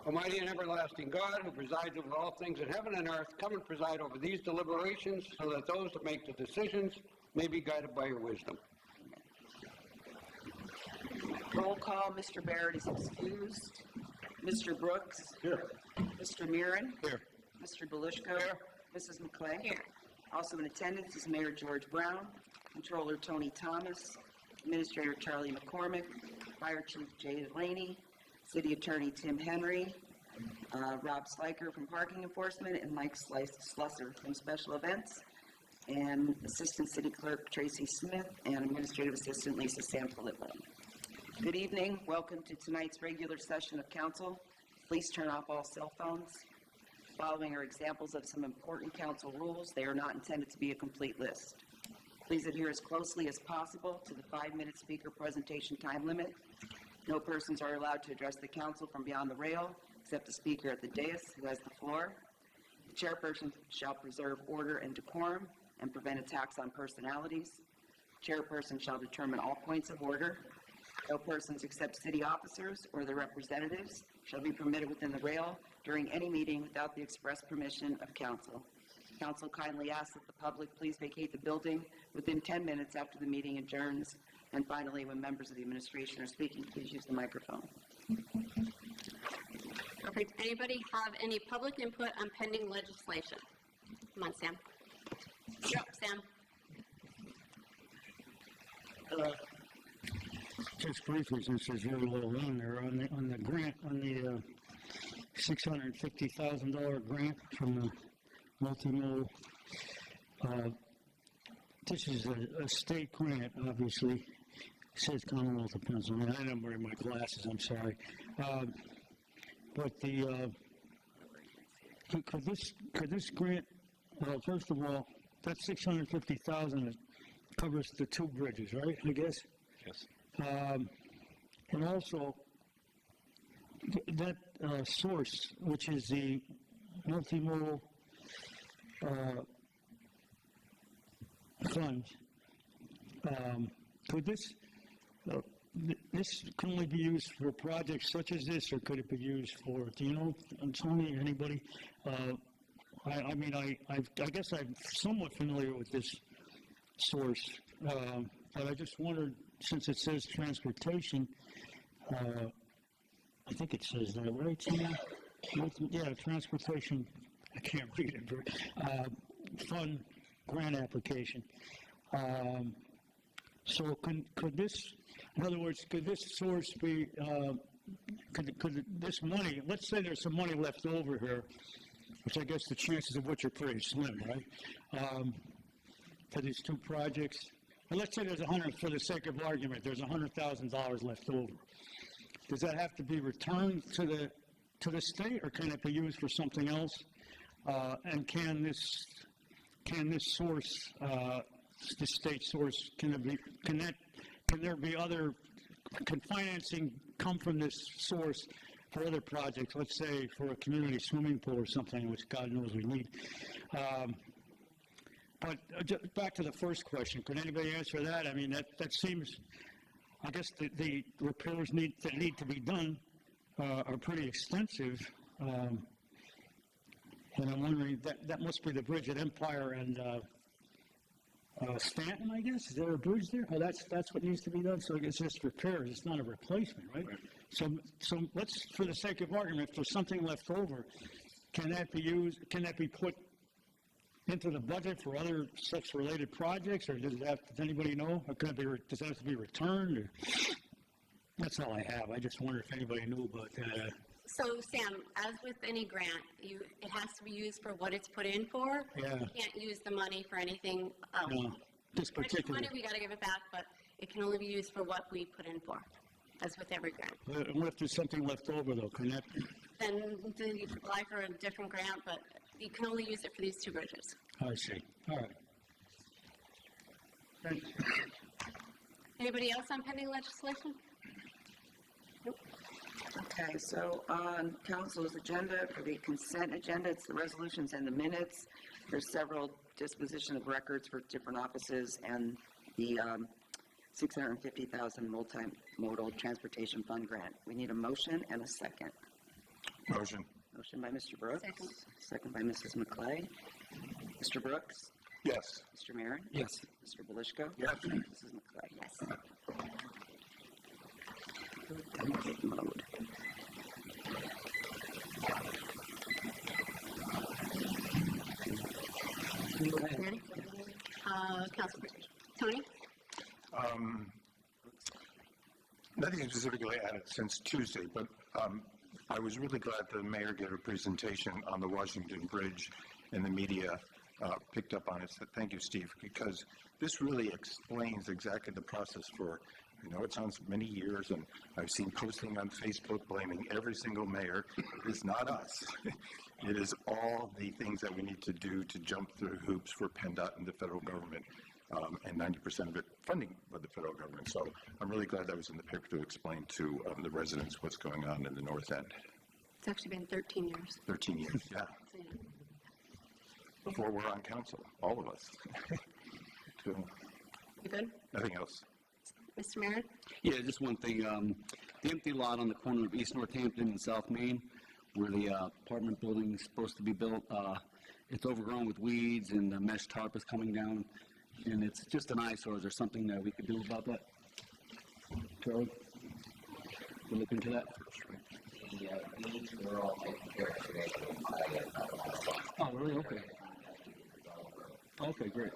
Almighty and everlasting God, who presides over all things in heaven and earth, come and preside over these deliberations so that those that make the decisions may be guided by your wisdom. Roll call. Mr. Barrett is excused. Mr. Brooks? Here. Mr. Mirren? Here. Mr. Belushko? Here. Mrs. McClay? Here. Also in attendance is Mayor George Brown, Controller Tony Thomas, Administrator Charlie McCormick, Fire Chief Jay Delaney, City Attorney Tim Henry, Rob Sliker from Parking Enforcement, and Mike Slusser from Special Events, and Assistant City Clerk Tracy Smith, and Administrative Assistant Lisa Sanfilippo. Good evening. Welcome to tonight's regular session of Council. Please turn off all cell phones. Following are examples of some important Council rules. They are not intended to be a complete list. Please adhere as closely as possible to the 5-minute speaker presentation time limit. No persons are allowed to address the Council from beyond the rail, except the speaker at the dais who has the floor. The chairperson shall preserve order and decorum and prevent attacks on personalities. The chairperson shall determine all points of order. No persons except city officers or their representatives shall be permitted within the rail during any meeting without the express permission of Council. Council kindly asks that the public please vacate the building within 10 minutes after the meeting adjourns. And finally, when members of the administration are speaking, please use the microphone. Perfect. Anybody have any public input on pending legislation? Come on, Sam. Yep, Sam. Just briefly, since there's very little on there, on the grant, on the $650,000 grant from the multimodal, this is a state grant, obviously. It says Commonwealth of Pennsylvania. I didn't wear my glasses, I'm sorry. But the, could this grant, well, first of all, that $650,000 covers the 2 bridges, right, I guess? Yes. And also, that source, which is the multimodal fund, could this can only be used for projects such as this, or could it be used for, do you know, Tony, anybody? I mean, I guess I'm somewhat familiar with this source, but I just wondered, since it says transportation, I think it says that, right? Yeah, transportation, I can't read it, but fund grant application. So could this, in other words, could this source be, could this money, let's say there's some money left over here, which I guess the chances of which are pretty slim, right? For these 2 projects. And let's say there's for the sake of argument, there's $100,000 left over. Does that have to be returned to the state, or can it be used for something else? And can this source, the state source, can there be other, can financing come from this source for other projects? Let's say for a community swimming pool or something, which God knows we need. But back to the first question, could anybody answer that? I mean, that seems, I guess the repairs that need to be done are pretty extensive. And I'm wondering, that must be the bridge at Empire and Stanton, I guess. Is there a bridge there? Oh, that's what needs to be done. So I guess it's just repairs. It's not a replacement, right? So let's, for the sake of argument, if there's something left over, can that be used? Can that be put into the budget for other such related projects, or does anybody know? Or does that have to be returned? Or? That's all I have. I just wonder if anybody knew about that. So, Sam, as with any grant, it has to be used for what it's put in for. Yeah. You can't use the money for anything else. No, this particular. Money, we got to give it back, but it can only be used for what we put in for, as with every grant. What if there's something left over, though? Can that? Then you apply for a different grant, but you can only use it for these 2 bridges. I see. All right. Thanks. Anybody else on pending legislation? Nope. Okay. Okay, so on council's agenda, for the consent agenda, it's the resolutions and the minutes. There's several disposition of records for different offices and the $650,000 multimodal transportation fund grant. We need a motion and a second. Motion. Motion by Mr. Brooks. Second. Second by Mrs. McClay. Mr. Brooks. Yes. Mr. Marin. Yes. Mr. Belishko. Yes. Mrs. McClay. Yes. Delicate mode. Ready? Councilor Tony? Nothing specifically added since Tuesday, but I was really glad the mayor gave a presentation on the Washington Bridge and the media picked up on it. So thank you, Steve, because this really explains exactly the process for, it's on many years, and I've seen posting on Facebook blaming every single mayor. It's not us. It is all the things that we need to do to jump through hoops for PennDOT and the federal government, and 90% of it funding by the federal government. So I'm really glad that was in the paper to explain to the residents what's going on in the North End. It's actually been 13 years. 13 years, yeah. So, yeah. Before we're on council, all of us. So, You good? nothing else. Mr. Marin? Yeah, just one thing. The empty lot on the corner of East Northampton and South Main, where the apartment building is supposed to be built, it's overgrown with weeds and the mesh tarp is coming down, and it's just an eyesore. Is there something that we could do about that? Charlie? You look into that? The needs were all taken care of today. Oh, really? Okay. Okay, great.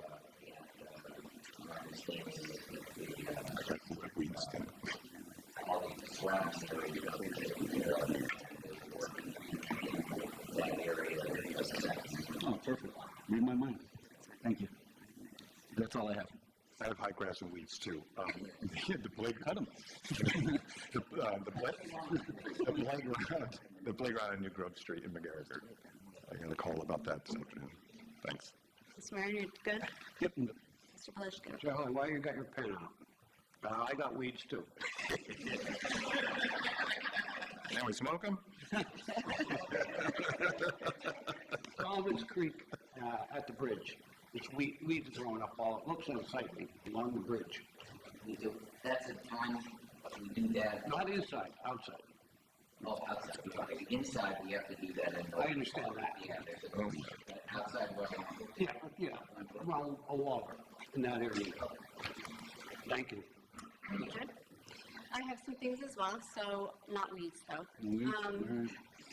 I got the weeds then. All the surrounding area, that area, Oh, perfect. Read my mind. Thank you. That's all I have. I have high grass and weeds too. The playground. Cut 'em. The playground on New Grove Street in McGarrigle. I got a call about that this afternoon. Thanks. Mr. Marin, you're good? Yep. Mr. Belishko? Charlie, why you got your pen out? I got weeds too. Now we smoke them? Sullivan's Creek at the bridge. It's weeds growing up all, it looks unsightly along the bridge. that's the time we do that. Not inside, outside. Oh, outside, okay, inside, we have to do that in. I understand that. Yeah, there's a, but outside, Yeah, around a water in that area. Thank you. You good? I have some things as well, so not weeds though. Weeds, all right.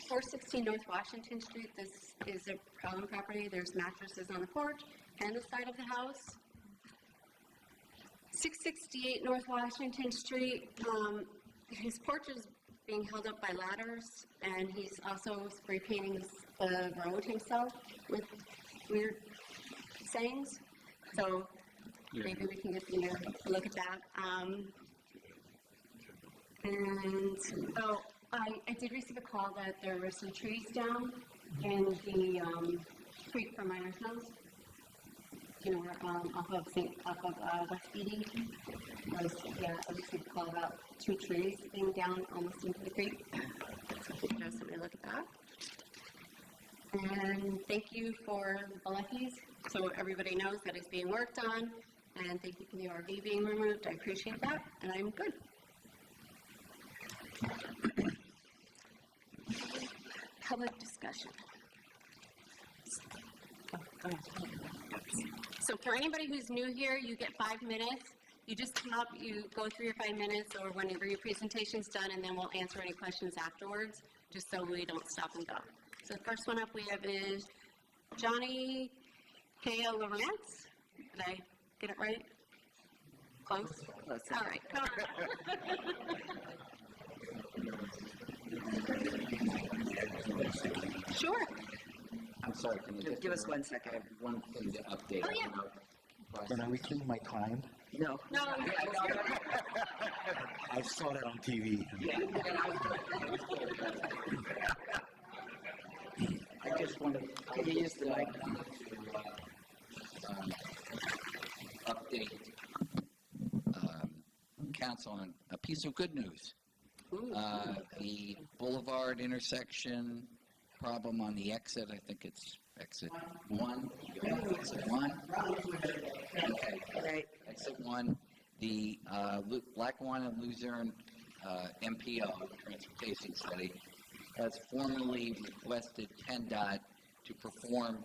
416 North Washington Street, this is a problem property. There's mattresses on the porch and the side of the house. 668 North Washington Street, his porch is being held up by ladders, and he's also spray painting the road himself with weird sayings. So maybe we can get you to look at that. I did receive a call that there were some trees down in the creek from Miners Mills. Off of West Edie. I received a call about 2 trees being down almost into the creek. So if you could have somebody look at that. And thank you for the Leckies, so everybody knows that it's being worked on. And thank you for the RV being removed. I appreciate that, and I'm good. Public discussion. So for anybody who's new here, you get 5 minutes. You just come up, you go through your 5 minutes or whenever your presentation's done, and then we'll answer any questions afterwards, just so we don't stop and go. So the first one up we have is Johnny K. Lawrence. Did I get it right? Close? Close. All right, come on. Sure. I'm sorry, can you Give us 1 second. I have one thing to update. Oh, yeah. Can I reclaim my time? No. No, I saw that on TV. I just wanted, Can you use the mic? update council on a piece of good news. The Boulevard intersection problem on the exit, I think it's exit 1. Exit 1. Okay, Right. exit 1. The Lackawanna Luzerne MPO, Transportation Study, has formally requested PennDOT to perform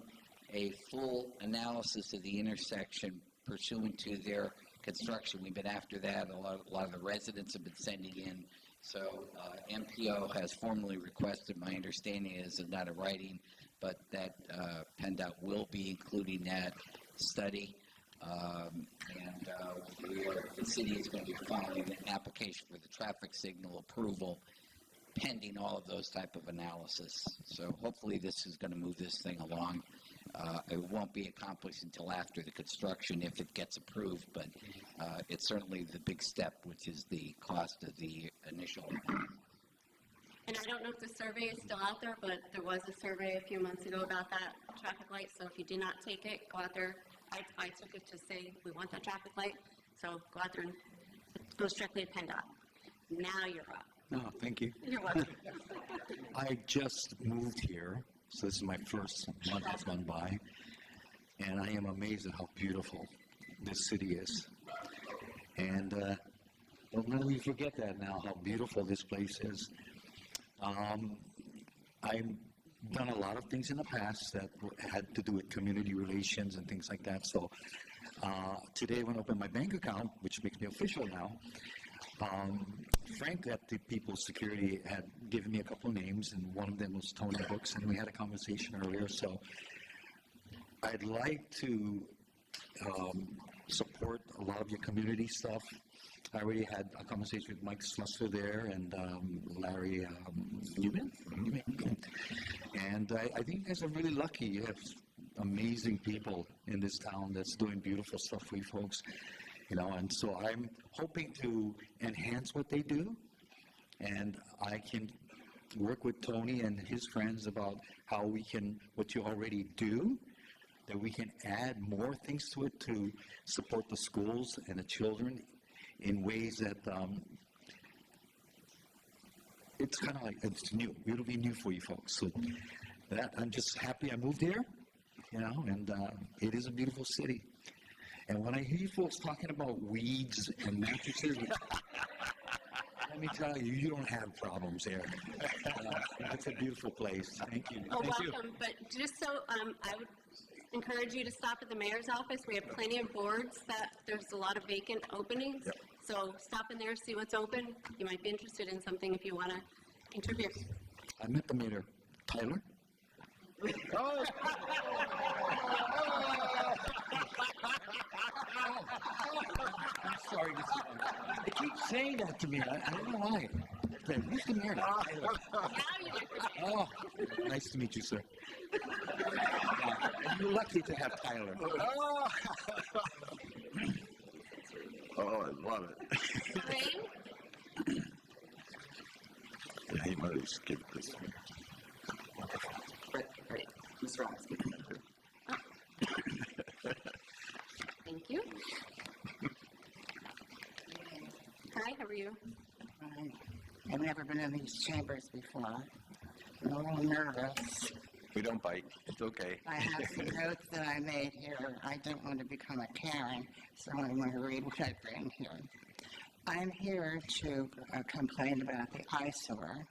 a full analysis of the intersection pursuant to their construction. We've been after that. A lot of the residents have been sending in. So MPO has formally requested, my understanding is not a writing, but that PennDOT will be including that study. The city is going to be filing an application for the traffic signal approval pending all of those type of analysis. So hopefully this is going to move this thing along. It won't be accomplished until after the construction if it gets approved, but it's certainly the big step, which is the cost of the initial. And I don't know if the survey is still out there, but there was a survey a few months ago about that traffic light, so if you did not take it, go out there. I took it to say we want that traffic light, so go out there and go strictly to PennDOT. Now you're up. No, thank you. You're welcome. I just moved here, so this is my first month that's gone by, and I am amazed at how beautiful this city is. And don't let me forget that now, how beautiful this place is. I've done a lot of things in the past that had to do with community relations and things like that. So today when I opened my bank account, which makes me official now, Frank at the People's Security had given me a couple of names, and one of them was Tony Brooks, and we had a conversation earlier. So I'd like to support a lot of your community stuff. I already had a conversation with Mike Slusser there and Larry Newman. And I think you guys are really lucky. You have amazing people in this town that's doing beautiful stuff for you folks. And so I'm hoping to enhance what they do, and I can work with Tony and his friends about how we can, what you already do, that we can add more things to it to support the schools and the children in ways that it's kind of like, it's new. It'll be new for you folks. So that I'm just happy I moved here, and it is a beautiful city. And when I hear you folks talking about weeds and mattresses, let me tell you, you don't have problems here. It's a beautiful place. Thank you. Oh, Thank welcome. But just so I would encourage you to stop at the mayor's office. We have plenty of boards that there's a lot of vacant openings. Yep. So stop in there, see what's open. You might be interested in something if you want to contribute. I met the mayor. Tyler? Oh! I'm sorry. They keep saying that to me. I don't know why. Who's the mayor? Now you might be. Oh, nice to meet you, sir. And you're lucky to have Tyler. Oh, I love it. Wayne? Yeah, he might have skipped this one. Right. Ms. Robinson. Thank you. Hi, how are you? I've never been in these chambers before. I'm a little nervous. We don't bite. It's okay. I have some notes that I made here. I don't want to become a Karen, so I want to read what I bring here. I'm here to complain about the eyesore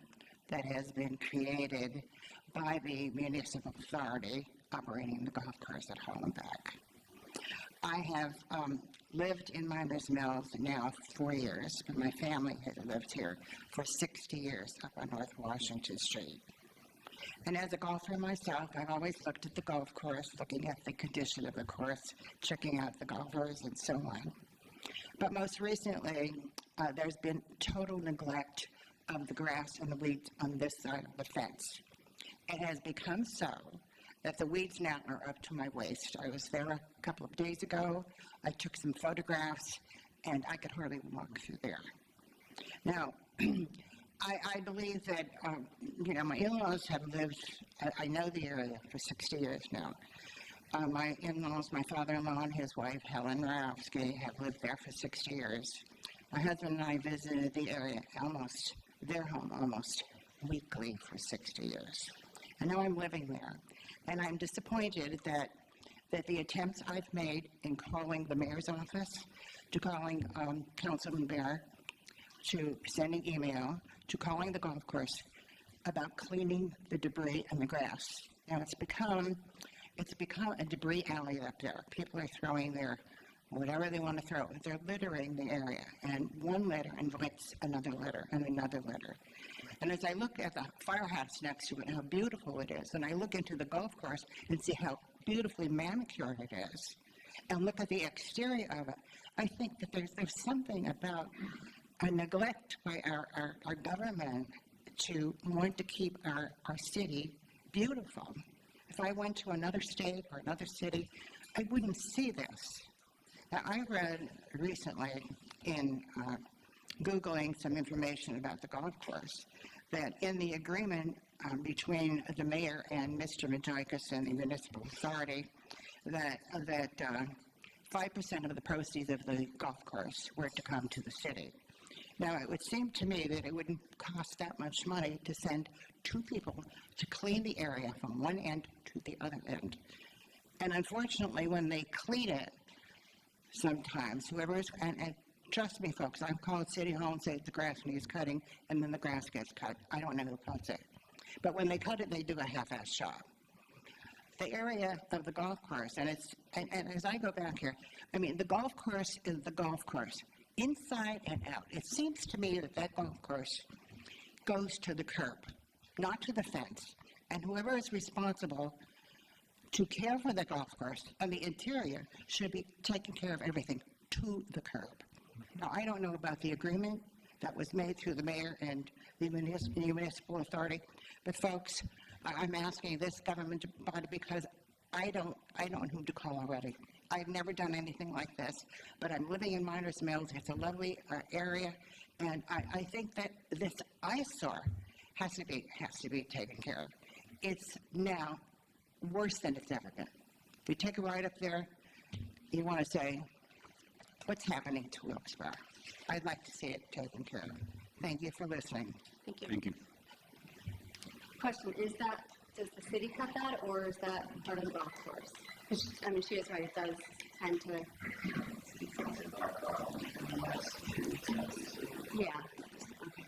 that has been created by the municipal authority operating the golf course at Hollenbeck. I have lived in Miners Mills now 4 years, but my family has lived here for 60 years up on North Washington Street. And as a golfer myself, I've always looked at the golf course, looking at the condition of the course, checking out the golfers and so on. But most recently, there's been total neglect of the grass and the weeds on this side of the fence. It has become so that the weeds now are up to my waist. I was there a couple of days ago. I took some photographs, and I could hardly walk through there. Now, I believe that, my in-laws have lived, I know the area for 60 years now. My in-laws, my father-in-law and his wife, Helen Rarowski, have lived there for 60 years. My husband and I visited the area almost their home almost weekly for 60 years. And now I'm living there. And I'm disappointed that the attempts I've made in calling the mayor's office, to calling Councilman Bear, to sending email, to calling the golf course about cleaning the debris and the grass. Now it's become a debris alley up there. People are throwing their whatever they want to throw. They're littering the area, and one litter invites another litter and another litter. And as I look at the firehouse next to it, how beautiful it is, and I look into the golf course and see how beautifully manicured it is, and look at the exterior of it, I think that there's something about a neglect by our government to want to keep our city beautiful. If I went to another state or another city, I wouldn't see this. Now, I read recently in Googling some information about the golf course that in the agreement between the mayor and Mr. Majoikis and the municipal authority, that 5% of the proceeds of the golf course were to come to the city. Now, it would seem to me that it wouldn't cost that much money to send 2 people to clean the area from one end to the other end. And unfortunately, when they clean it, sometimes whoever's, and trust me, folks, I've called City Hall and said the grass needs cutting, and then the grass gets cut. I don't know who cuts it. But when they cut it, they do a half-ass job. The area of the golf course, and as I go back here, I mean, the golf course is the golf course, inside and out. It seems to me that golf course goes to the curb, not to the fence. And whoever is responsible to care for the golf course and the interior should be taking care of everything to the curb. Now, I don't know about the agreement that was made through the mayor and the municipal authority, but folks, I'm asking this government body because I don't know who to call already. I've never done anything like this, but I'm living in Miners Mills. It's a lovely area, and I think that this eyesore has to be taken care of. It's now worse than it's ever been. If you take a ride up there, you want to say, what's happening to Wilkes-Barre? I'd like to see it taken care of. Thank you for listening. Thank you. Thank you. Question, does the city cut that, or is that part of the golf course? 'Cause, I mean, she is right, it does tend to. Yeah. Okay.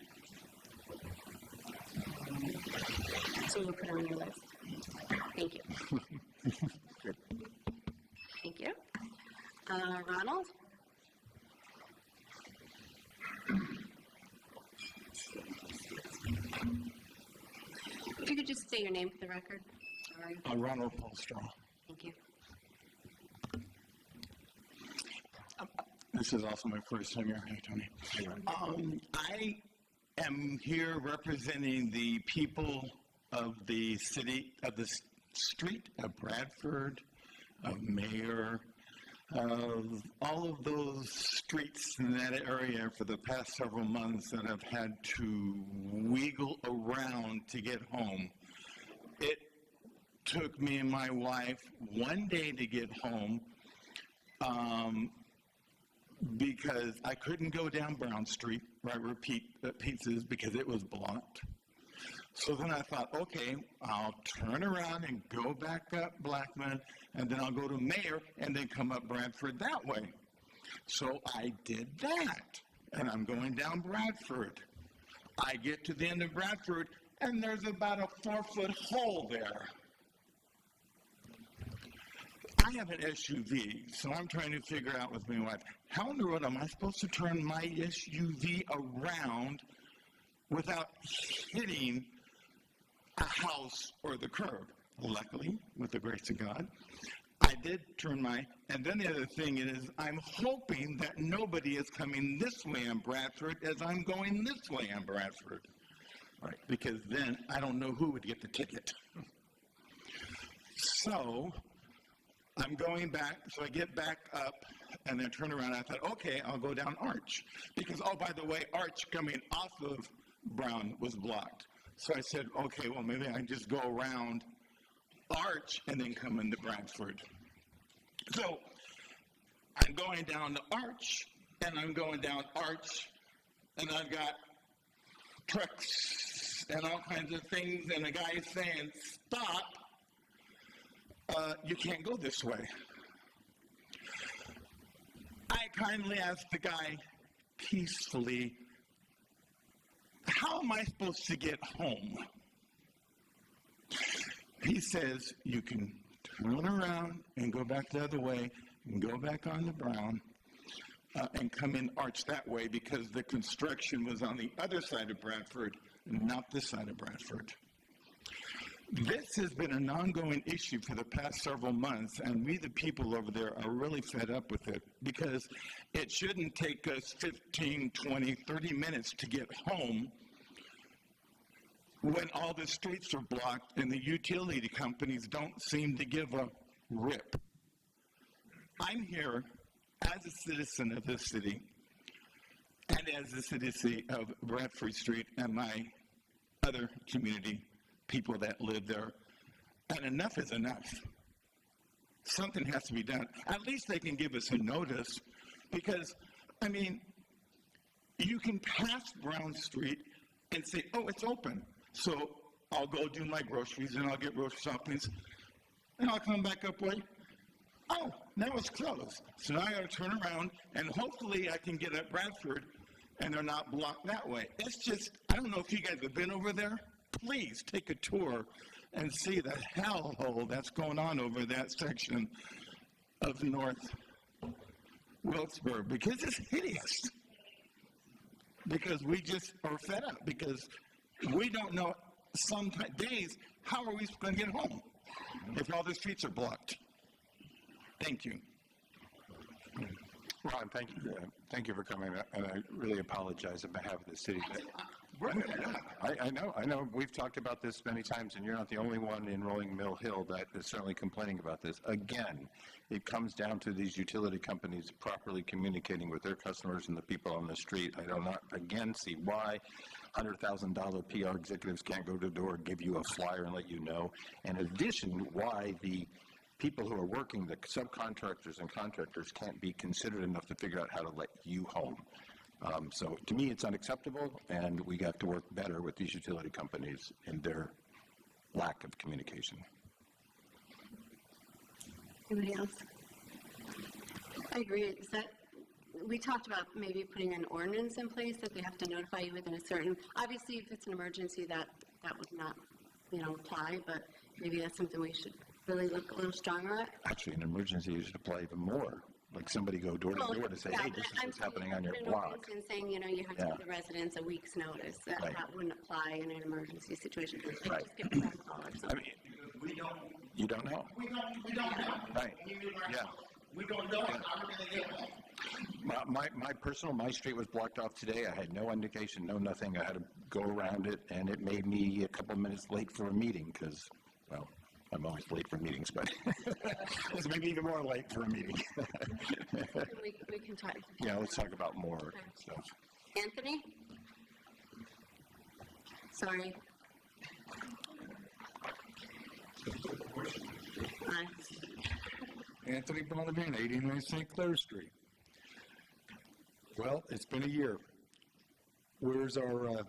So we'll put it on your list. Thank you. Thank you. Ronald? If you could just say your name for the record. Sorry. Ronald Polstraw. Thank you. This is also my first time here. Hi, Tony. I am here representing the people of the city, of the street of Bradford, of Mayor, of all of those streets in that area for the past several months that I've had to wiggle around to get home. It took me and my wife one day to get home because I couldn't go down Brown Street, right where Pete's is, because it was blocked. So then I thought, okay, I'll turn around and go back up Blackman, and then I'll go to Mayor, and then come up Bradford that way. So I did that, and I'm going down Bradford. I get to the end of Bradford, and there's about a 4-foot hole there. I have an SUV, so I'm trying to figure out with my wife, how in the world am I supposed to turn my SUV around without hitting a house or the curb? Luckily, with the grace of God, I did turn and then the other thing is, I'm hoping that nobody is coming this way on Bradford as I'm going this way on Bradford. Right, because then I don't know who would get the ticket. So I'm going back, so I get back up and then turn around. I thought, okay, I'll go down Arch. Because, oh, by the way, Arch coming off of Brown was blocked. So I said, okay, well, maybe I can just go around Arch and then come into Bradford. So I'm going down the Arch, and I'm going down Arch, and I've got trucks and all kinds of things, and a guy saying, stop, you can't go this way. I kindly asked the guy peacefully, how am I supposed to get home? He says, you can turn around and go back the other way and go back on the Brown and come in arch that way because the construction was on the other side of Bradford, not this side of Bradford. This has been an ongoing issue for the past several months, and we, the people over there, are really fed up with it because it shouldn't take us 15, 20, 30 minutes to get home when all the streets are blocked and the utility companies don't seem to give a rip. I'm here as a citizen of this city and as a citizen of Bradford Street and my other community, people that live there, and enough is enough. Something has to be done. At least they can give us a notice because, I mean, you can pass Brown Street and say, oh, it's open. So I'll go do my groceries and I'll get grocery shoppings and I'll come back up way. Oh, now it's closed. So now I got to turn around and hopefully I can get at Bradford and they're not blocked that way. It's just, I don't know if you guys have been over there. Please take a tour and see the hellhole that's going on over that section of North Wilkes-Barre because it's hideous. Because we just are fed up because we don't know some days how are we going to get home if all the streets are blocked. Thank you. Ron, thank you for coming, and I really apologize on behalf of the city. I know. We've talked about this many times, and you're not the only one in Rolling Mill Hill that is certainly complaining about this. Again, it comes down to these utility companies properly communicating with their customers and the people on the street. I do not, again, see why $100,000 PR executives can't go to the door, give you a flyer, and let you know. In addition, why the people who are working, the subcontractors and contractors, can't be considerate enough to figure out how to let you home. So to me, it's unacceptable, and we have to work better with these utility companies in their lack of communication. Anybody else? I agree. Is that we talked about maybe putting an ordinance in place that they have to notify you within a certain. Obviously, if it's an emergency, that would not, apply. But maybe that's something we should really look a little stronger at. Actually, an emergency should apply even more. Like somebody go door to door to say, hey, this is what's happening on your block. And saying, you have to give the residents a week's notice. That wouldn't apply in an emergency situation. Like just give a phone call or something. I mean, you don't know. We don't know. Right. Yeah. We don't know how we're going to get home. My street was blocked off today. I had no indication, no nothing. I had to go around it, and it made me a couple minutes late for a meeting because, well, I'm always late for meetings, but it's maybe even more late for a meeting. we can talk. Yeah, let's talk about more stuff. Anthony? Sorry. Hi. Anthony Bonavina, 89 St. Clair Street. Well, it's been a year. Where's our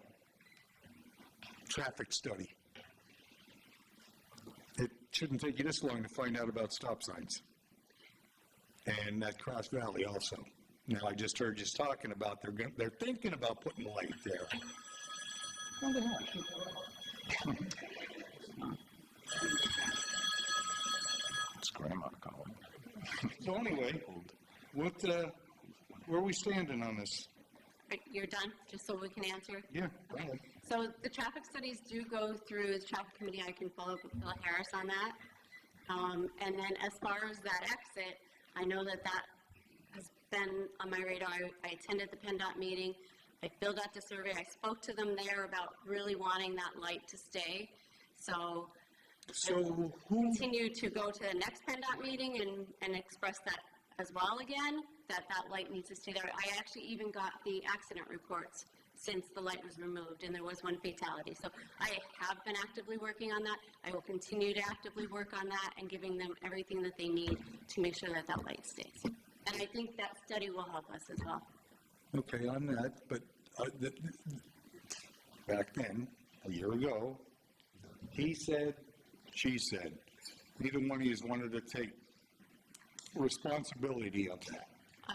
traffic study? It shouldn't take you this long to find out about stop signs. And that Cross Valley also. Now, I just heard you talking about they're thinking about putting a light there. How the hell? It's grandma calling. So anyway, where are we standing on this? You're done, just so we can answer? Yeah, go ahead. So the traffic studies do go through the traffic committee. I can follow up with Bill Harris on that. And then as far as that exit, I know that has been on my radar. I attended the PennDOT meeting. I filled out the survey. I spoke to them there about really wanting that light to stay. So who continue to go to the next PennDOT meeting and express that as well again, that light needs to stay there. I actually even got the accident reports since the light was removed, and there was one fatality. So I have been actively working on that. I will continue to actively work on that and giving them everything that they need to make sure that light stays. And I think that study will help us as well. Okay, on that, but back then, a year ago, he said, she said, neither one of you wanted to take responsibility of that.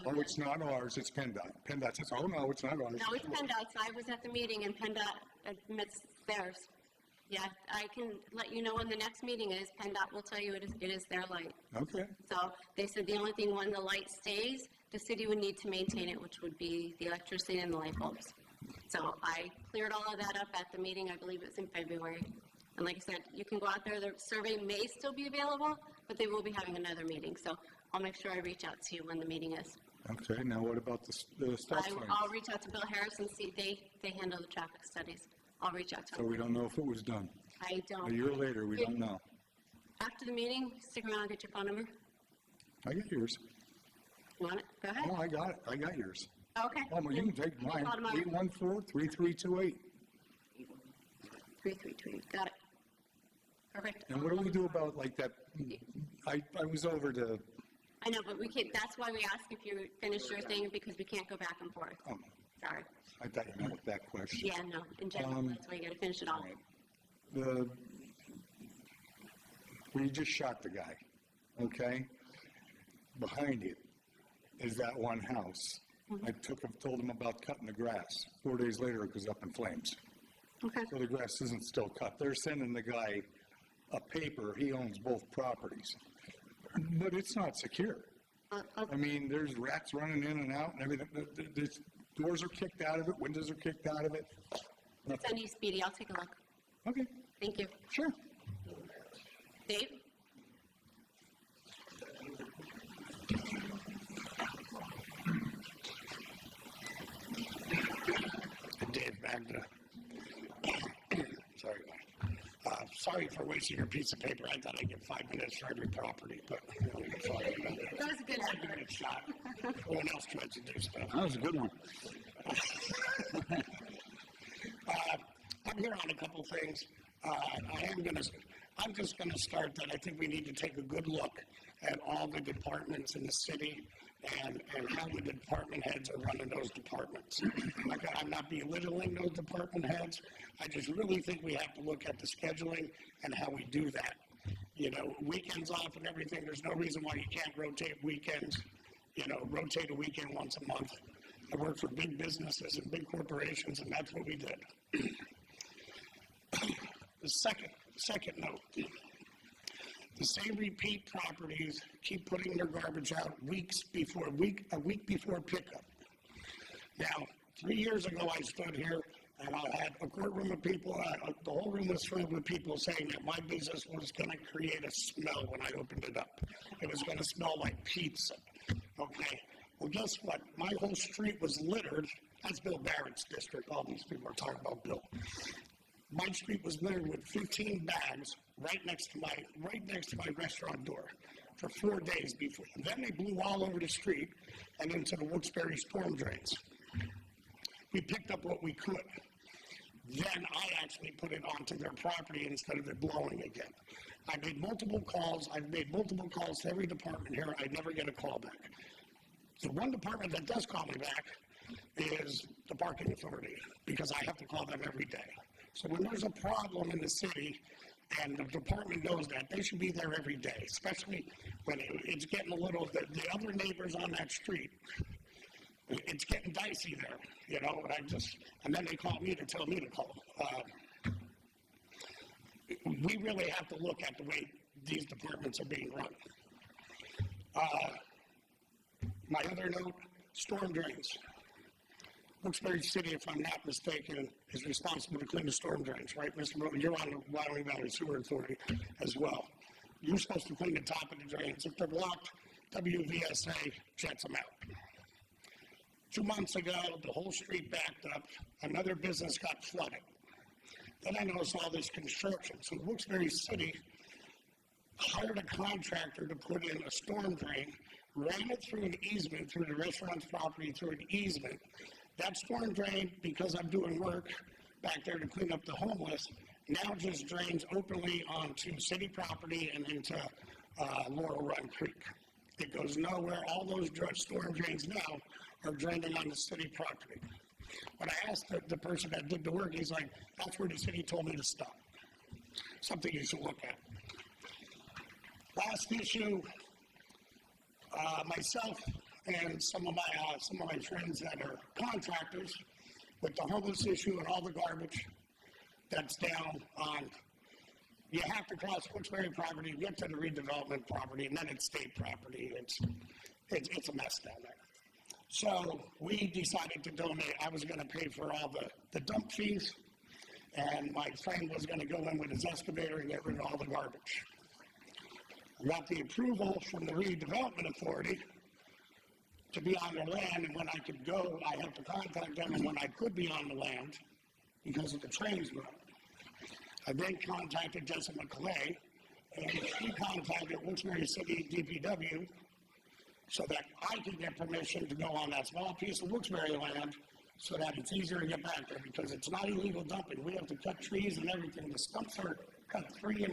Oh, it's not ours, it's PennDOT. PennDOT says, oh, no, it's not ours. No, it's PennDOT's. I was at the meeting and PennDOT admits theirs. Yeah, I can let you know when the next meeting is. PennDOT will tell you it is their light. Okay. So they said the only thing when the light stays, the city would need to maintain it, which would be the electricity and the light bulbs. So I cleared all of that up at the meeting. I believe it's in February. And like I said, you can go out there. The survey may still be available, but they will be having another meeting. So I'll make sure I reach out to you when the meeting is. Okay, now what about the stop signs? I'll reach out to Bill Harris and see, they handle the traffic studies. I'll reach out to So him. we don't know if it was done. I don't. A year later, we don't know. After the meeting, stick around, I'll get your phone number. I got yours. You want it? Go ahead. No, I got it. I got yours. Okay. Oh, well, you can take mine. Call tomorrow. 814-3328. 3328, got it. Perfect. And what do we do about like that? I was over to, I know, but we can't, that's why we ask if you finish your thing, because we can't go back and forth. oh, Sorry. I thought you meant with that question. Yeah, no, in general, that's why you gotta finish it all. We just shot the guy, okay? Behind it is that one house. I told him about cutting the grass. 4 days later, it was up in flames. Okay. So the grass isn't still cut. They're sending the guy a paper. He owns both properties. But it's not secure. I mean, there's rats running in and out and everything. The doors are kicked out of it. Windows are kicked out of it. Send you Speedy, I'll take a look. Okay. Thank you. Sure. Dave? Dave Magda. Sorry. Sorry for wasting your piece of paper. I thought I'd get 5 minutes for every property, but sorry about it. That was a good I had to get it shot. Everyone else tried to do stuff. That was a good one. I'm here on a couple things. I'm just gonna start that I think we need to take a good look at all the departments in the city and how the department heads are running those departments. I'm not belittling those department heads. I just really think we have to look at the scheduling and how we do that. You know, weekends off and everything, there's no reason why you can't rotate weekends. You know, rotate a weekend once a month. I work for big businesses and big corporations, and that's what we did. The second note, the same repeat properties keep putting their garbage out a week before pickup. Now, 3 years ago, I stood here and I had a courtroom of people, the whole room was filled with people saying that my business was going to create a smell when I opened it up. It was going to smell like pizza. Okay. Well, guess what? My whole street was littered. That's Bill Barrett's district. All these people are talking about Bill. My street was littered with 15 bags right next to my restaurant door for 4 days before. And then they blew all over the street and into the Wilkes-Barre storm drains. We picked up what we could. Then I actually put it onto their property instead of it blowing again. I made multiple calls. I've made multiple calls to every department here. I never get a call back. The one department that does call me back is the parking authority, because I have to call them every day. So when there's a problem in the city and the department knows that, they should be there every day, especially when it's getting a little, the other neighbors on that street, it's getting dicey there, you know, and then they call me to tell me to call. We really have to look at the way these departments are being run. My other note, storm drains. Wilkes-Barre City, if I'm not mistaken, is responsible to clean the storm drains, right, Mr. Bowden? You're on the Wyoming Valley Sewer Authority as well. You're supposed to clean the top of the drains. If they're blocked, WVSA jets them out. 2 months ago, the whole street backed up. Another business got flooded. Then I noticed all this construction. So Wilkes-Barre City hired a contractor to put in a storm drain, ran it through an easement, through the restaurant's property, through an easement. That storm drain, because I'm doing work back there to clean up the homeless, now just drains openly onto city property and into Laurel Run Creek. It goes nowhere. All those storm drains now are draining on the city property. When I asked the person that did the work, he's like, that's where the city told me to stop. Something you should look at. Last issue, myself and some of my friends that are contractors with the homeless issue and all the garbage that's down on, you have to cross Wilkes-Barre property, get to the redevelopment property, and then it's state property. It's a mess down there. So we decided to donate. I was going to pay for all the dump fees, and my friend was going to go in with his excavator and get rid of all the garbage. I got the approval from the redevelopment authority to be on their land, and when I could go, I had to contact them, and when I could be on the land, because of the trains run. I then contacted Jessica McClay, and she contacted Wilkes-Barre City DPW so that I could get permission to go on that small piece of Wilkes-Barre land so that it's easier to get back there, because it's not illegal dumping. We have to cut trees and everything. The stumps are cut 3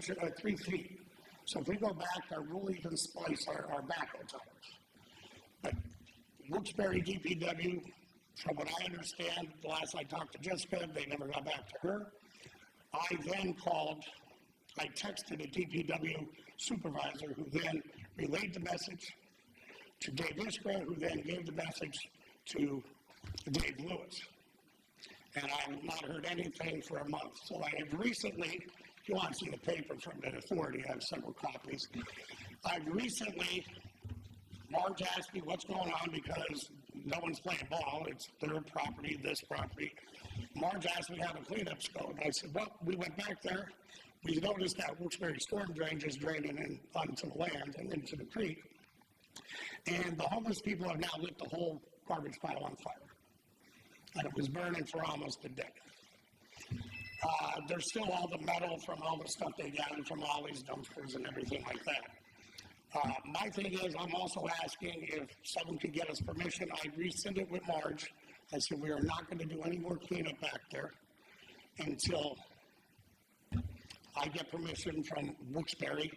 feet. So if we go back, our really can splice our backhoe tires. But Wilkes-Barre DPW, from what I understand, the last I talked to Jessica, they never got back to her. I then I texted a DPW supervisor who then relayed the message to Dave Iskra, who then gave the message to Dave Lewis. And I have not heard anything for a month. So I have recently, if you want to see the paper from the authority, I have several copies. I've recently, Marge asked me what's going on because no one's playing ball. It's their property, this property. Marge asked me how the cleanups go. And I said, well, we went back there. We noticed that Wilkes-Barre storm drain just draining in onto the land and into the creek. And the homeless people have now lit the whole garbage pile on fire. And it was burning for almost a day. There's still all the metal from all the stuff they gathered from all these dumpsters and everything like that. My thing is, I'm also asking if someone could get us permission. I rescinded with Marge. I said, we are not going to do any more cleanup back there until I get permission from Wilkes-Barre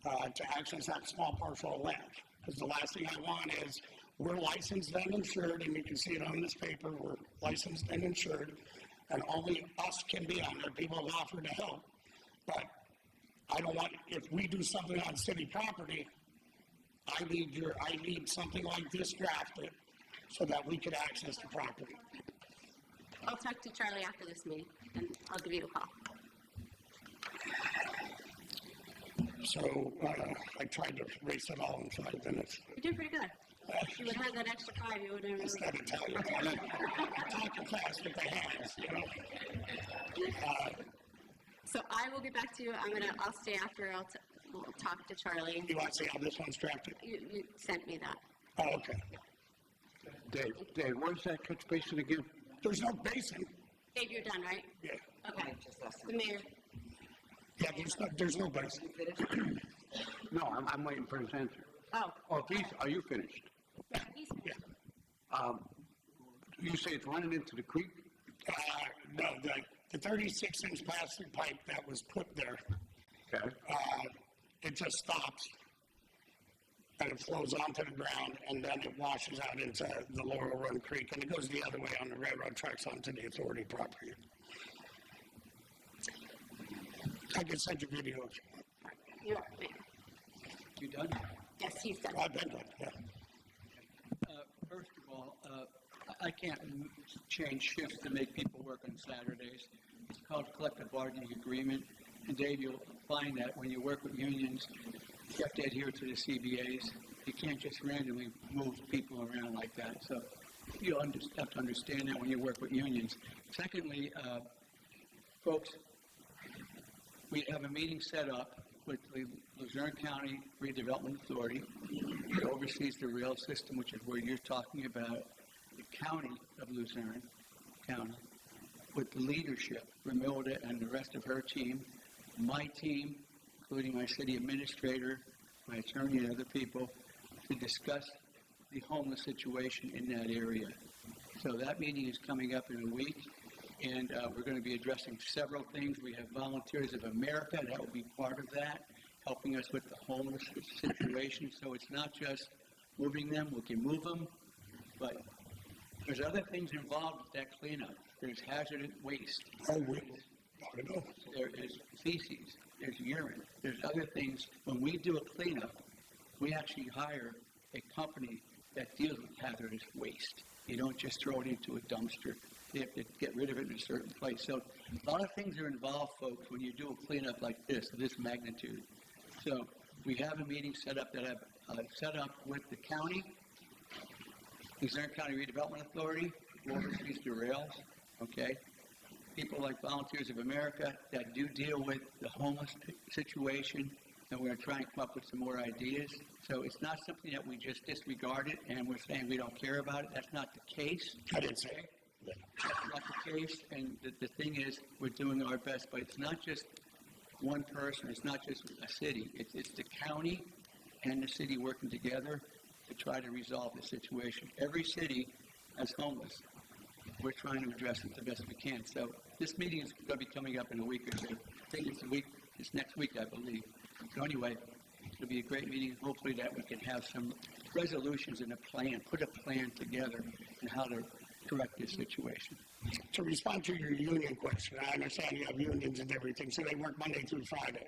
to access that small parcel of land. Because the last thing I want is, we're licensed and insured, and you can see it on this paper, we're licensed and insured, and only us can be on there. People have offered to help, but I don't want, if we do something on city property, I need something like this drafted so that we could access the property. I'll talk to Charlie after this meeting, and I'll give you a call. So I tried to race it all in 5 minutes. You did pretty good. If you would have had that extra 5, you would have really... Instead of telling you, talking fast with the hands, you know. So I will get back to you. I'll stay after. We'll talk to Charlie. You want to see how this one's drafted? You sent me that. Oh, okay. Dave, where's that catch basin again? There's no basin. Dave, you're done, right? Yeah. Okay. The mayor. Yeah, there's no basin. No, I'm waiting for his answer. Oh. Are you finished? Yeah. You say it's running into the creek? No, the 36-inch plastic pipe that was put there, Okay. it just stops and it flows onto the ground, and then it washes out into the Laurel Run Creek, and it goes the other way on the railroad tracks onto the authority property. I can send you video if you want. You are. You done? Yes, he's done. I've been done, yeah. First of all, I can't change shifts to make people work on Saturdays. It's called collective bargaining agreement. And Dave, you'll find that when you work with unions, you have to adhere to the CBAs. You can't just randomly move people around like that. So you'll have to understand that when you work with unions. Secondly, folks, we have a meeting set up with the Luzerne County Redevelopment Authority. It oversees the rail system, which is where you're talking about, the county of Luzerne County, with the leadership, Ramilda and the rest of her team, my team, including my city administrator, my attorney, and other people, to discuss the homeless situation in that area. So that meeting is coming up in a week, and we're going to be addressing several things. We have Volunteers of America that will be part of that, helping us with the homeless situation. So it's not just moving them, we can move them, but There's other things involved with that cleanup. There's hazardous waste. Oh, I know. There is feces. There's urine. There's other things. When we do a cleanup, we actually hire a company that deals with hazardous waste. You don't just throw it into a dumpster. You have to get rid of it in a certain place. So a lot of things are involved, folks, when you do a cleanup like this magnitude. So we have a meeting set up that I've set up with the county, Luzerne County Redevelopment Authority, who oversees the rails, okay? People like Volunteers of America that do deal with the homeless situation, and we're trying to come up with some more ideas. So it's not something that we just disregard it and we're saying we don't care about it. That's not the case. I didn't say it. That's not the case, and the thing is, we're doing our best, but it's not just one person, it's not just a city, it's the county and the city working together to try to resolve the situation. Every city has homeless. We're trying to address it the best we can. So this meeting is going to be coming up in a week or two. I think it's next week, I believe. So anyway, it'll be a great meeting. Hopefully that we can have some resolutions and a plan, put a plan together on how to correct this situation. To respond to your union question, I understand you have unions and everything, so they work Monday through Friday.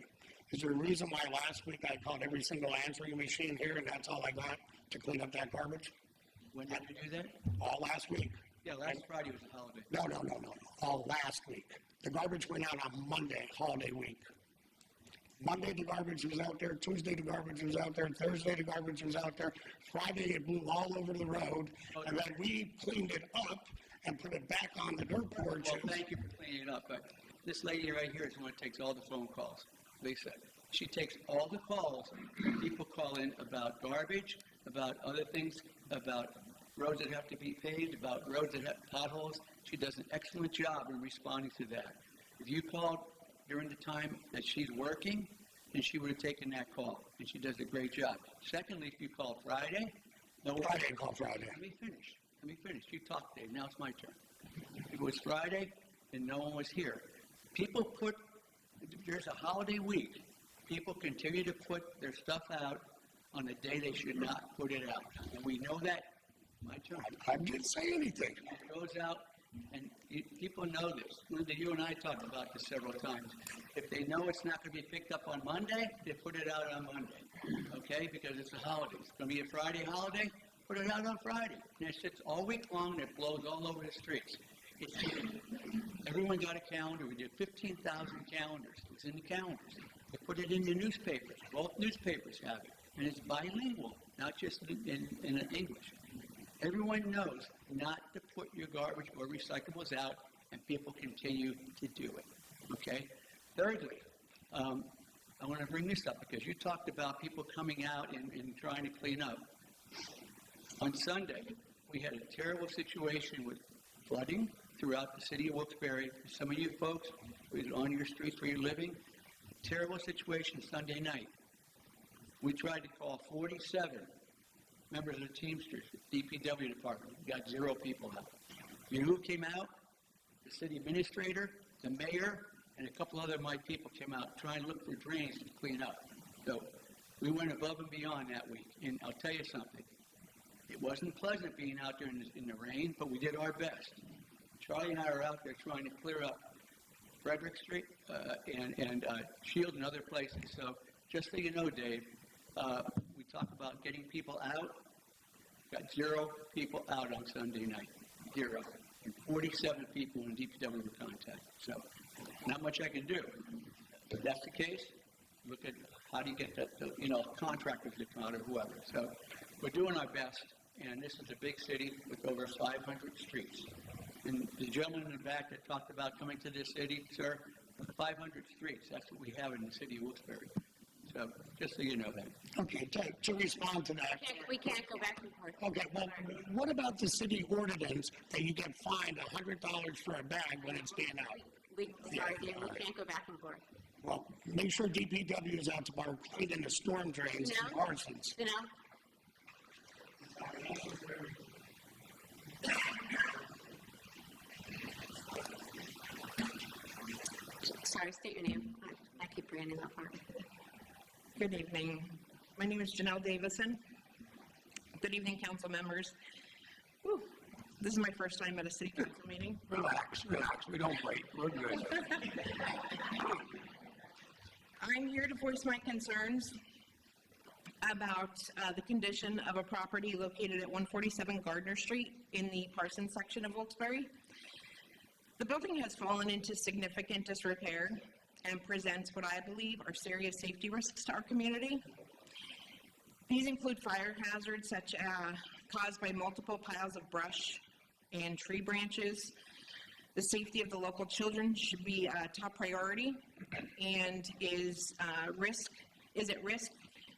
Is there a reason why last week I called every single answering machine here and that's all I got to clean up that garbage? When did you do that? All last week. Yeah, last Friday was a holiday. No. All last week. The garbage went out on Monday, holiday week. Monday, the garbage was out there. Tuesday, the garbage was out there. Thursday, the garbage was out there. Friday, it blew all over the road. And then we cleaned it up and put it back on the dirt porch. Well, thank you for cleaning it up, but this lady right here is the one that takes all the phone calls, Lisa. She takes all the calls. People call in about garbage, about other things, about roads that have to be paved, about roads that have potholes. She does an excellent job in responding to that. If you called during the time that she's working, then she would have taken that call, and she does a great job. Secondly, if you call Friday, no, I didn't call Friday. Let me finish. You talked, Dave. Now it's my turn. If it was Friday, and no one was here. There's a holiday week. People continue to put their stuff out on the day they should not put it out. And we know that. My turn. I didn't say anything. It goes out, and people know this. Linda, you and I talked about this several times. If they know it's not going to be picked up on Monday, they put it out on Monday, okay? Because it's a holiday. It's going to be a Friday holiday, put it out on Friday. And it sits all week long, and it blows all over the streets. Everyone got a calendar. We did 15,000 calendars. It's in the calendars. They put it in the newspapers. Both newspapers have it. And it's bilingual, not just in English. Everyone knows not to put your garbage or recyclables out, and people continue to do it, okay? Thirdly, I want to bring this up because you talked about people coming out and trying to clean up. On Sunday, we had a terrible situation with flooding throughout the city of Wilkes-Barre. Some of you folks, on your streets where you're living, terrible situation Sunday night. We tried to call 47 members of the Teamsters, DPW department. We got 0 people out. You know who came out? The city administrator, the mayor, and a couple other of my people came out trying to look for drains to clean up. So we went above and beyond that week. And I'll tell you something. It wasn't pleasant being out there in the rain, but we did our best. Charlie and I are out there trying to clear up Frederick Street and Shield and other places. So just so you know, Dave, we talk about getting people out. Got 0 people out on Sunday night. 0. And 47 people in DPW were contacted. So not much I can do. If that's the case, look at how do you get that, contractors to come out or whoever. So we're doing our best, and this is a big city with over 500 streets. And the gentleman in the back that talked about coming to this city, sir, 500 streets, that's what we have in the city of Wilkes-Barre. So, just so you know that. Okay, to respond to that. We can't go back and forth. Okay, well, what about the city ordinance that you get fined $100 for a bag when it's being out? Sorry, Dave, we can't go back and forth. Well, make sure DPW is out tomorrow cleaning the storm drains and arsons. Sorry, state your name. I keep forgetting that part. Good evening. My name is Janelle Davison. Good evening, council members. Whew. This is my first time at a city council meeting. Relax, we don't wait, we're good. I'm here to voice my concerns about the condition of a property located at 147 Gardner Street in the Parsons section of Wilkes-Barre. The building has fallen into significant disrepair and presents what I believe are serious safety risks to our community. These include fire hazards caused by multiple piles of brush and tree branches. The safety of the local children should be a top priority and is at risk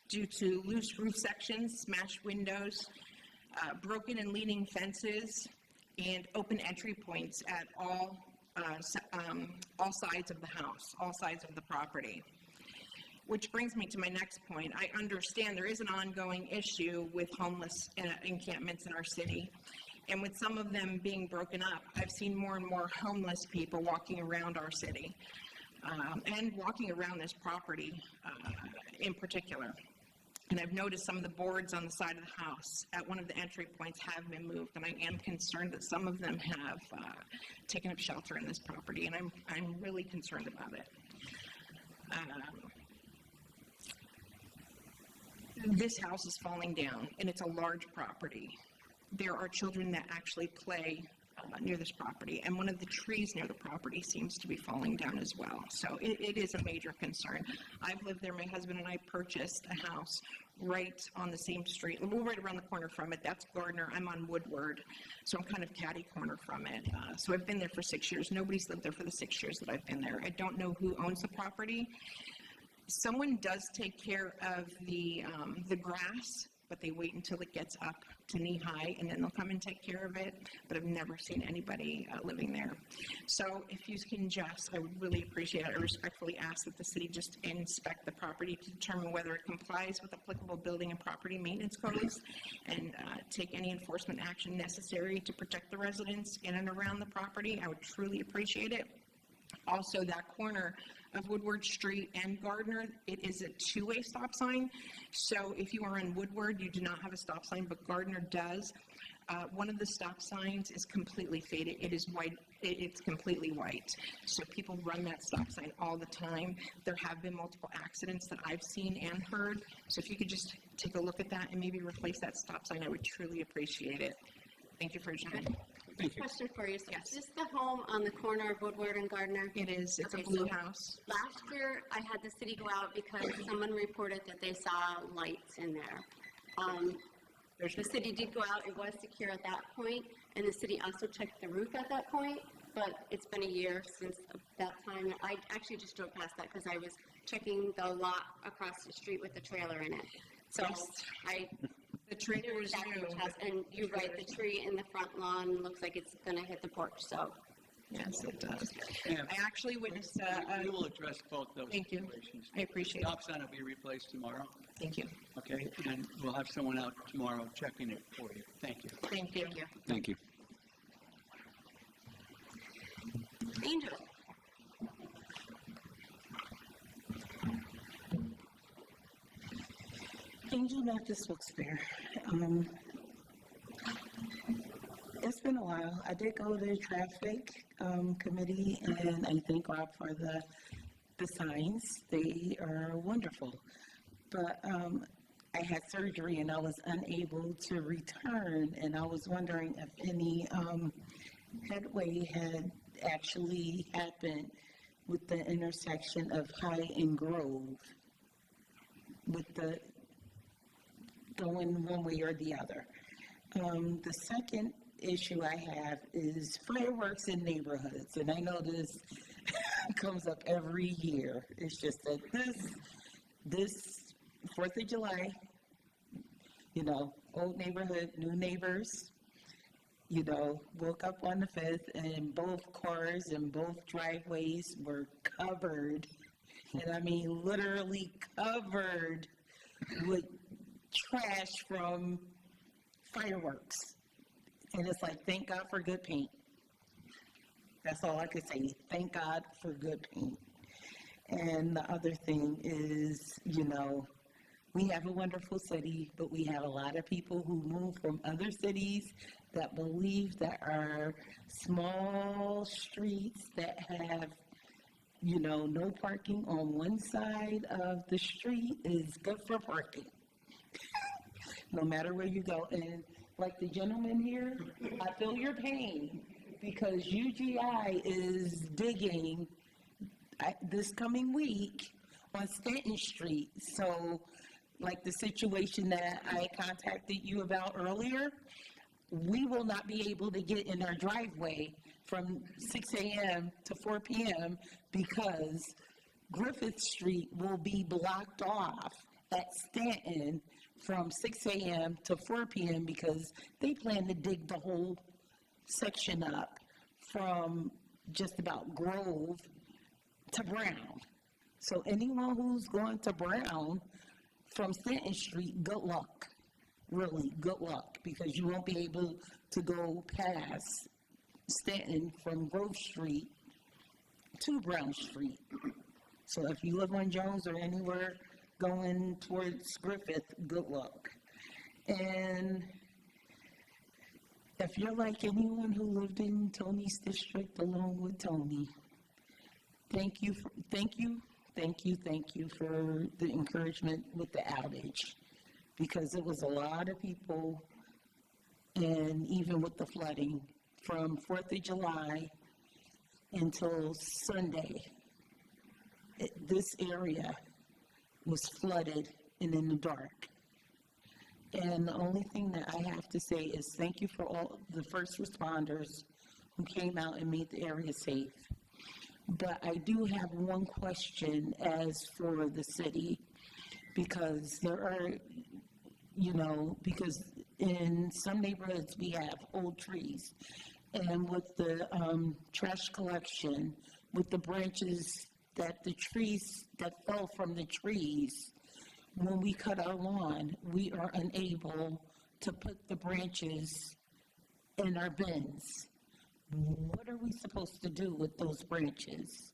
due to loose roof sections, smashed windows, broken and leaning fences, and open entry points at all sides of the house, all sides of the property. Which brings me to my next point. I understand there is an ongoing issue with homeless encampments in our city. And with some of them being broken up, I've seen more and more homeless people walking around our city and walking around this property in particular. And I've noticed some of the boards on the side of the house at one of the entry points have been moved, and I am concerned that some of them have taken up shelter in this property, and I'm really concerned about it. This house is falling down, and it's a large property. There are children that actually play near this property, and one of the trees near the property seems to be falling down as well. So it is a major concern. I've lived there. My husband and I purchased a house right on the same street. We're right around the corner from it. That's Gardner. I'm on Woodward, so I'm kind of catty corner from it. So I've been there for 6 years. Nobody's lived there for the 6 years that I've been there. I don't know who owns the property. Someone does take care of the grass, but they wait until it gets up to knee-high, and then they'll come and take care of it, but I've never seen anybody living there. So if you can just, I would really appreciate it. I respectfully ask that the city just inspect the property to determine whether it complies with applicable building and property maintenance codes, and take any enforcement action necessary to protect the residents in and around the property. I would truly appreciate it. Also, that corner of Woodward Street and Gardner, it is a two-way stop sign. So if you are on Woodward, you do not have a stop sign, but Gardner does. One of the stop signs is completely faded. It is white. It's completely white. So people run that stop sign all the time. There have been multiple accidents that I've seen and heard. So if you could just take a look at that and maybe replace that stop sign, I would truly appreciate it. Thank you for your time. Thank you. Question for you. So Yes. is this the home on the corner of Woodward and Gardner? It is. It's Okay, a blue so house. Last year, I had the city go out because someone reported that they saw lights in there. The city did go out, it was secure at that point, and the city also checked the roof at that point, but it's been a year since that time. I actually just drove past that because I was checking the lot across the street with the trailer in it. So The trailer is new. and you're right, the tree in the front lawn looks like it's gonna hit the porch, so. Yes, it does. Yeah. I actually witnessed, We will address both those Thank you. situations. I appreciate it. Stop sign will be replaced tomorrow, Thank you. okay? And we'll have someone out tomorrow checking it for you. Thank you. Thank you. Thank you. Angel? Angel Baptist Wilkes-Barre. It's been a while. I did go to the traffic committee, and I thank God for the signs. They are wonderful. But I had surgery, and I was unable to return, and I was wondering if any headway had actually happened with the intersection of High and Grove, with the going one way or the other. The second issue I have is fireworks in neighborhoods, and I know this comes up every year. It's just that this 4th of July, you know, old neighborhood, new neighbors, you know, woke up on the 5th, and both cars and both driveways were covered, and I mean literally covered with trash from fireworks. And it's like, thank God for good paint. That's all I could say. Thank God for good paint. And the other thing is, you know, We have a wonderful city, but we have a lot of people who move from other cities that believe that our small streets that have, no parking on one side of the street is good for parking. No matter where you go. And like the gentleman here, I feel your pain because UGI is digging this coming week on Stanton Street. So, like the situation that I contacted you about earlier, we will not be able to get in our driveway from 6 a.m. to 4 p.m. because Griffith Street will be blocked off at Stanton from 6 a.m. to 4 p.m. because they plan to dig the whole section up from just about Grove to Brown. So anyone who's going to Brown from Stanton Street, good luck. Really, good luck, because you won't be able to go past Stanton from Grove Street to Brown Street. So if you live on Jones or anywhere going towards Griffith, good luck. And if you're like anyone who lived in Tony's district along with Tony, thank you for the encouragement with the outage, because it was a lot of people, and even with the flooding from 4th of July until Sunday, this area was flooded and in the dark. And the only thing that I have to say is thank you for all the first responders who came out and made the area safe. But I do have one question as for the city, because there are, because in some neighborhoods we have old trees. And with the trash collection, with the branches that fell from the trees, when we cut our lawn, we are unable to put the branches in our bins. What are we supposed to do with those branches?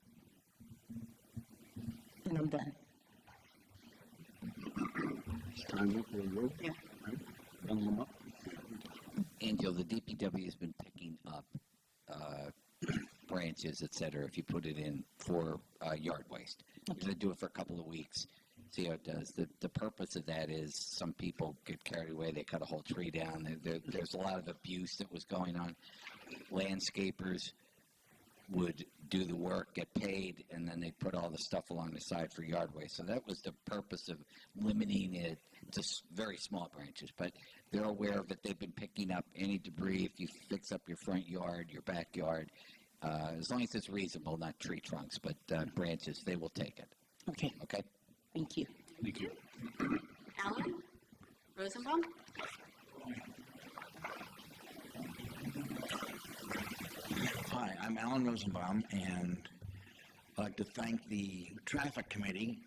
And I'm done. Time up for a vote? Yeah. Bring them up. Angel, the DPW has been picking up branches, et cetera, if you put it in for yard waste. You're going to do it for a couple of weeks, see how it does. The purpose of that is some people get carried away, they cut a whole tree down. There's a lot of abuse that was going on. Landscapers would do the work, get paid, and then they'd put all the stuff along the side for yard waste. So that was the purpose of limiting it to very small branches. But they're aware of it. They've been picking up any debris. If you fix up your front yard, your backyard, as long as it's reasonable, not tree trunks, but branches, they will take it. Okay. Okay? Thank you. Thank you. Alan Rosenbaum? Hi, I'm Alan Rosenbaum, and I'd like to thank the Traffic Committee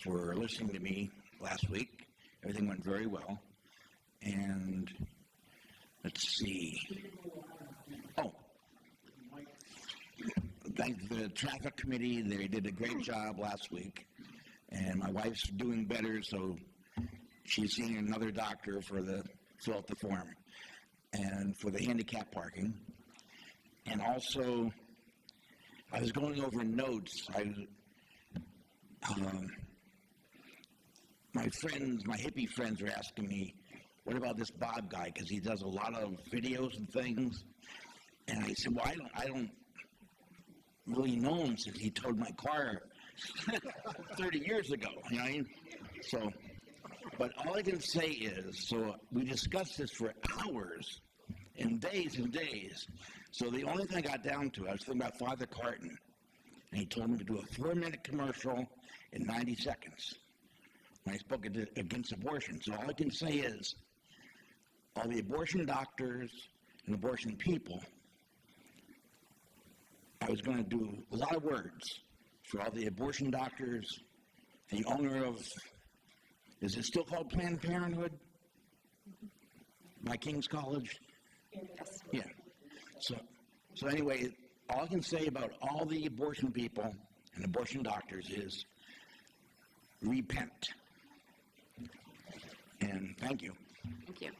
for listening to me last week. Everything went very well. And let's see. Oh, thank the Traffic Committee. They did a great job last week. And my wife's doing better, so she's seeing another doctor for fill out the form and for the handicap parking. And also, I was going over notes. My hippie friends are asking me, what about this Bob guy? Because he does a lot of videos and things. And I said, well, I don't really know him since he towed my car 30 years ago. You know what I mean? So, but all I can say is, so we discussed this for hours and days and days. So the only thing I got down to, I was thinking about Father Carton, and he told me to do a 4-minute commercial in 90 seconds. And I spoke against abortion. So all I can say is, all the abortion doctors and abortion people, I was going to do a lot of words for all the abortion doctors, the owner of, is it still called Planned Parenthood? By King's College? Yes. Yeah. So anyway, all I can say about all the abortion people and abortion doctors is repent. And thank you. Thank you.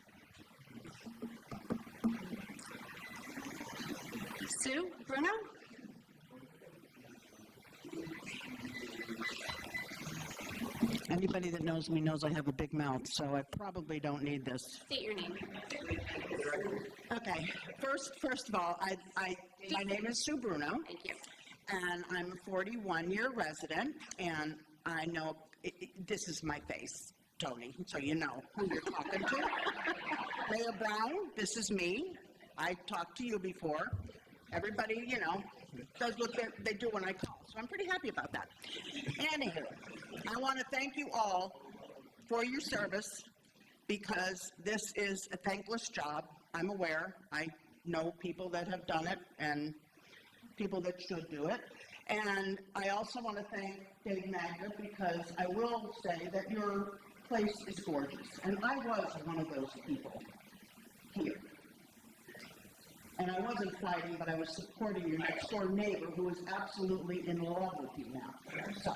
Sue, Bruno? Anybody that knows me knows I have a big mouth, so I probably don't need this. State your name. Okay, first of all, my name is Sue Bruno. Thank you. And I'm a 41-year resident, and I know, this is my face, Tony, so you know who you're talking to. Mayor Brown, this is me. I talked to you before. Everybody, you know, does what they do when I call, so I'm pretty happy about that. Anywho, I want to thank you all for your service, because this is a thankless job. I'm aware. I know people that have done it and people that should do it. And I also want to thank Dave Magda, because I will say that your place is gorgeous. And I was one of those people here. And I wasn't fighting, but I was supporting your next door neighbor, who is absolutely in love with you now. So,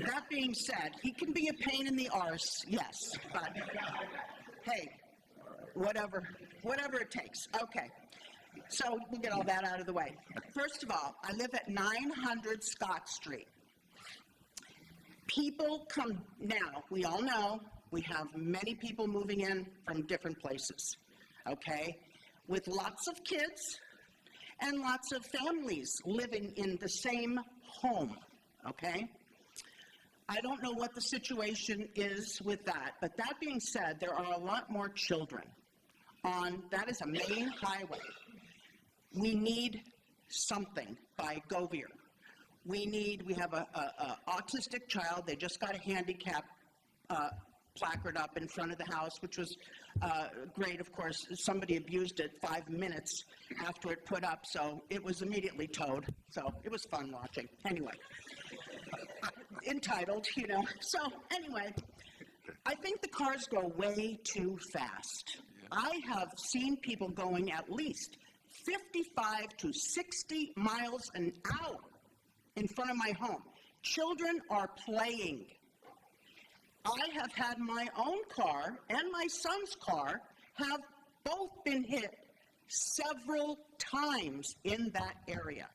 that being said, he can be a pain in the arse, yes, but hey, whatever it takes. Okay, so we'll get all that out of the way. First of all, I live at 900 Scott Street. People come, now, we all know we have many people moving in from different places, okay? With lots of kids and lots of families living in the same home, okay? I don't know what the situation is with that, but that being said, there are a lot more children on, that is a main highway. We need something by Govier. We have a autistic child, they just got a handicap placard up in front of the house, which was great. Of course, somebody abused it 5 minutes after it put up, so it was immediately towed. So it was fun watching. Anyway, entitled, you know. So anyway, I think the cars go way too fast. I have seen people going at least 55 to 60 miles an hour in front of my home. Children are playing. I have had my own car and my son's car have both been hit several times in that area,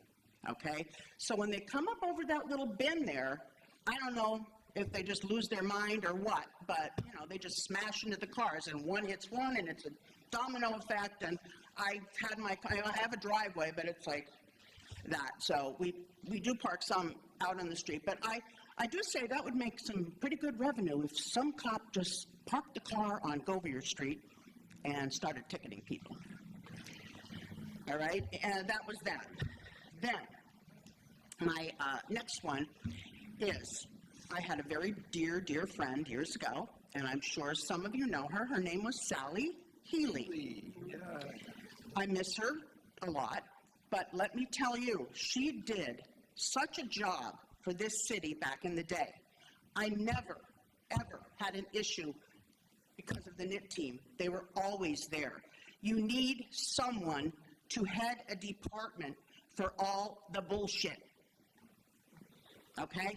okay? So when they come up over that little bend there, I don't know if they just lose their mind or what, but, you know, they just smash into the cars, and one hits one, and it's a domino effect, and I have a driveway, but it's like that. So we do park some out on the street, but I do say that would make some pretty good revenue if some cop just parked the car on Govier Street and started ticketing people. All right, and that was that. Then, my next one is, I had a very dear, dear friend years ago, and I'm sure some of you know her. Her name was Sally Healy. I miss her a lot, but let me tell you, she did such a job for this city back in the day. I never, ever had an issue because of the knit team. They were always there. You need someone to head a department for all the bullshit. Okay?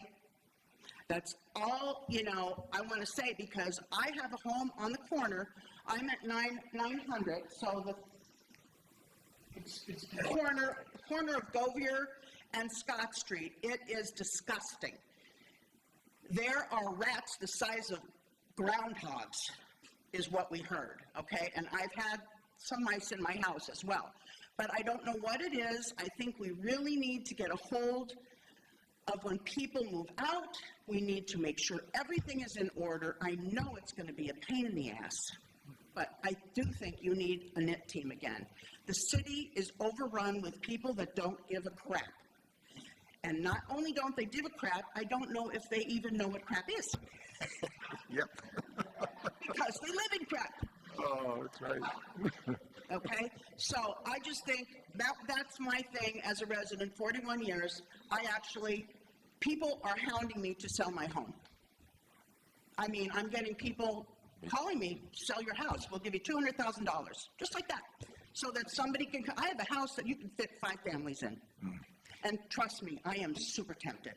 That's all, you know, I want to say, because I have a home on the corner. I'm at 900, so it's the corner of Govier and Scott Street. It is disgusting. There are rats the size of groundhogs, is what we heard, okay? And I've had some mice in my house as well. But I don't know what it is. I think we really need to get a hold of when people move out. We need to make sure everything is in order. I know it's going to be a pain in the ass, but I do think you need a knit team again. The city is overrun with people that don't give a crap. And not only don't they give a crap, I don't know if they even know what crap is. Yep. Because they live in crap. Oh, that's right. Okay? So I just think that's my thing as a resident, 41 years. People are hounding me to sell my home. I mean, I'm getting people calling me, sell your house. We'll give you $200,000. Just like that. So that somebody can, I have a house that you can fit 5 families in. And trust me, I am super tempted.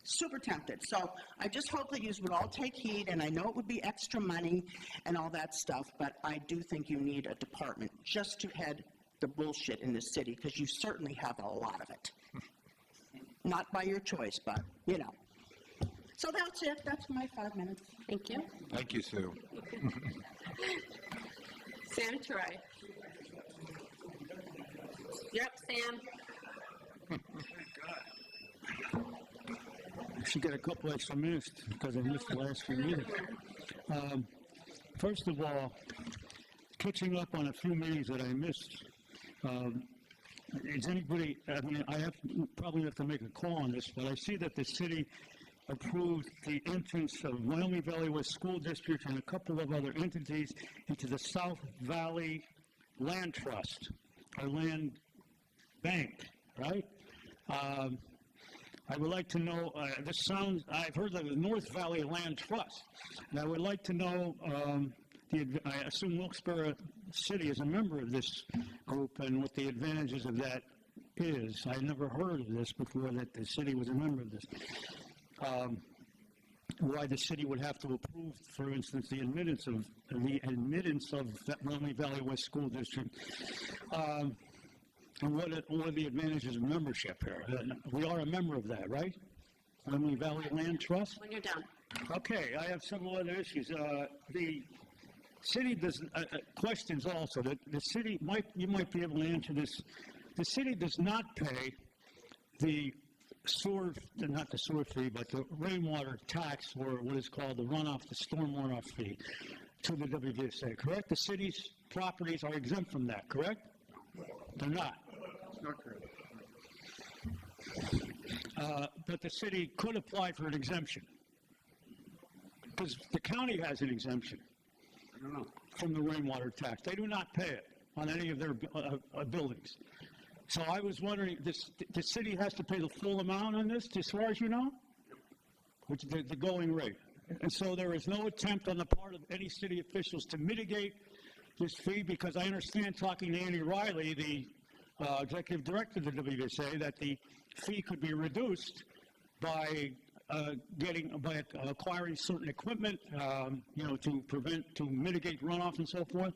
super tempted. So I just hope that you would all take heed, and I know it would be extra money and all that stuff, but I do think you need a department just to head the bullshit in this city, because you certainly have a lot of it. Not by your choice, but, you know. So that's it. That's my 5 minutes. Thank you. Thank you, Sue. Sam Troy. You're up, Sam. I should get a couple extra minutes because I missed the last few meetings. First of all, catching up on a few meetings that I missed. Is anybody, I mean, probably have to make a call on this, but I see that the city approved the entrance of Wyoming Valley West School District and a couple of other entities into the South Valley Land Trust, or Land Bank, right? I would like to know, I've heard of the North Valley Land Trust, and I would like to know, I assume Wilkes-Barre City is a member of this group, and what the advantages of that is. I never heard of this before, that the city was a member of this. Why the city would have to approve, for instance, the admittance of that Wyoming Valley West School District. And what are the advantages of membership here? We are a member of that, right? Wyoming Valley Land Trust? When you're done. Okay, I have several other issues. The city does, questions also, that the city, you might be able to answer this. The city does not pay the sewer, not the sewer fee, but the rainwater tax, or what is called the runoff, the storm runoff fee, to the WVSA, correct? The city's properties are exempt from that, correct? They're not. Not correct. But the city could apply for an exemption, because the county has an exemption from the rainwater tax. They do not pay it on any of their buildings. So I was wondering, the city has to pay the full amount on this, as far as you know? Which is the going rate. And so there is no attempt on the part of any city officials to mitigate this fee, because I understand, talking to Andy Riley, the executive director of the WVSA, that the fee could be reduced by acquiring certain equipment, to mitigate runoff and so forth.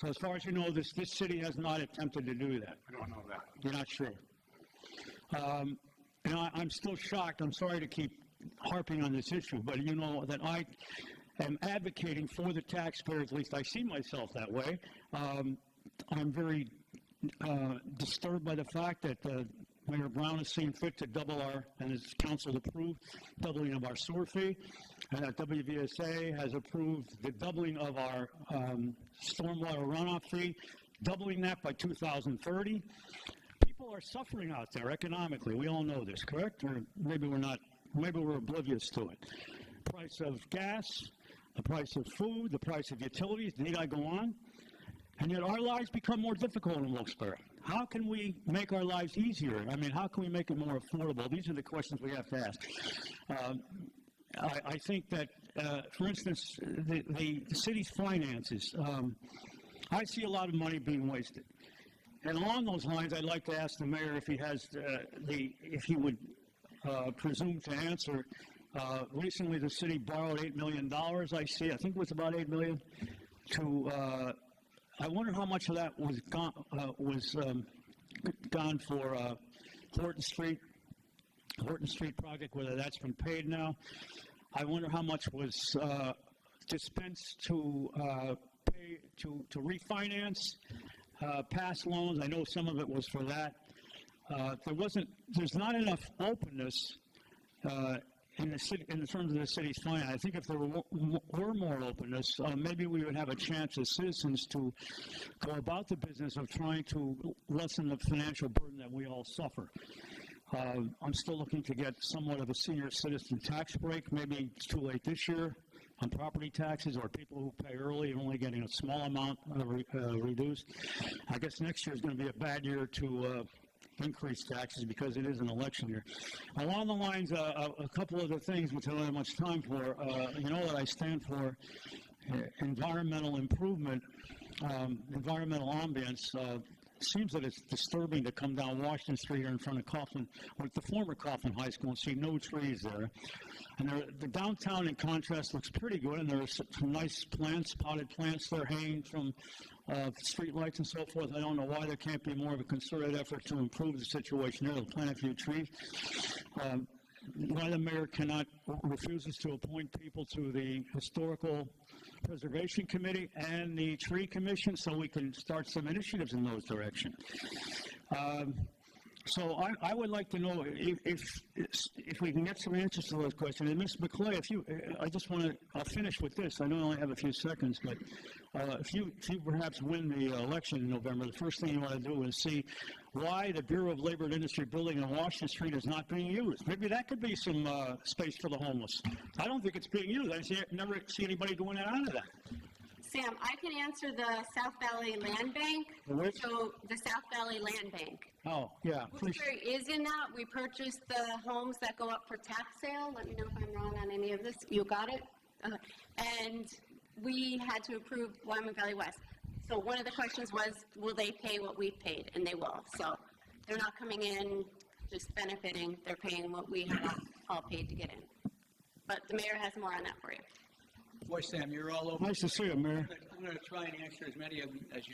So as far as you know, this city has not attempted to do that. I don't know that. You're not sure. I'm still shocked. I'm sorry to keep harping on this issue, but you know that I am advocating for the taxpayers. At least I see myself that way. I'm very disturbed by the fact that Mayor Brown has seen fit to double and his council approved, doubling of our sewer fee, and that WVSA has approved the doubling of our stormwater runoff fee, doubling that by 2030. People are suffering out there economically. We all know this, correct? Or maybe we're not. Maybe we're oblivious to it. Price of gas, the price of food, the price of utilities. Need I go on? And yet our lives become more difficult in Wilkes-Barre. How can we make our lives easier? I mean, how can we make it more affordable? These are the questions we have to ask. I think that, for instance, the city's finances, I see a lot of money being wasted. And along those lines, I'd like to ask the mayor if he has if he would presume to answer. Recently, the city borrowed $8 million. I think it was about $8 million to. I wonder how much of that was gone for Horton Street project, whether that's been paid now. I wonder how much was dispensed to pay to refinance past loans. I know some of it was for that. There's not enough openness in the city, in terms of the city's finance. I think if there were more openness, maybe we would have a chance as citizens to go about the business of trying to lessen the financial burden that we all suffer. I'm still looking to get somewhat of a senior citizen tax break. Maybe it's too late this year on property taxes, or people who pay early and only getting a small amount reduced. I guess next year is going to be a bad year to increase taxes because it is an election year. Along the lines, a couple other things which I don't have much time for. You know that I stand for environmental improvement, environmental ambience. seems that it's disturbing to come down Washington Street here in front of Coughlin, or the former Coughlin High School, and see no trees there. And the downtown, in contrast, looks pretty good, and there are some nice plants, potted plants there hanging from street lights and so forth. I don't know why there can't be more of a concerted effort to improve the situation there, to plant a few trees. Why the mayor refuses to appoint people to the Historical Preservation Committee and the Tree Commission so we can start some initiatives in those directions. So I would like to know if we can get some answers to those questions. And Ms. McClay, I'll finish with this. I know I only have a few seconds, but if you perhaps win the election in November, the first thing you want to do is see why the Bureau of Labor and Industry building on Washington Street is not being used. Maybe that could be some space for the homeless. I don't think it's being used. Never see anybody doing it out of that. Sam, I can answer the South Valley Land Bank. Which? So the South Valley Land Bank. Oh, yeah. Wilkes-Barre is in that. We purchased the homes that go up for tax sale. Let me know if I'm wrong on any of this. You got it? And we had to approve Wyoming Valley West. So one of the questions was, will they pay what we've paid? And they will. So they're not coming in just benefiting. They're paying what we have all paid to get in. But the mayor has more on that for you. Boy, Sam, you're all over. Nice to see you, Mayor. I'm going to try and answer as many of them as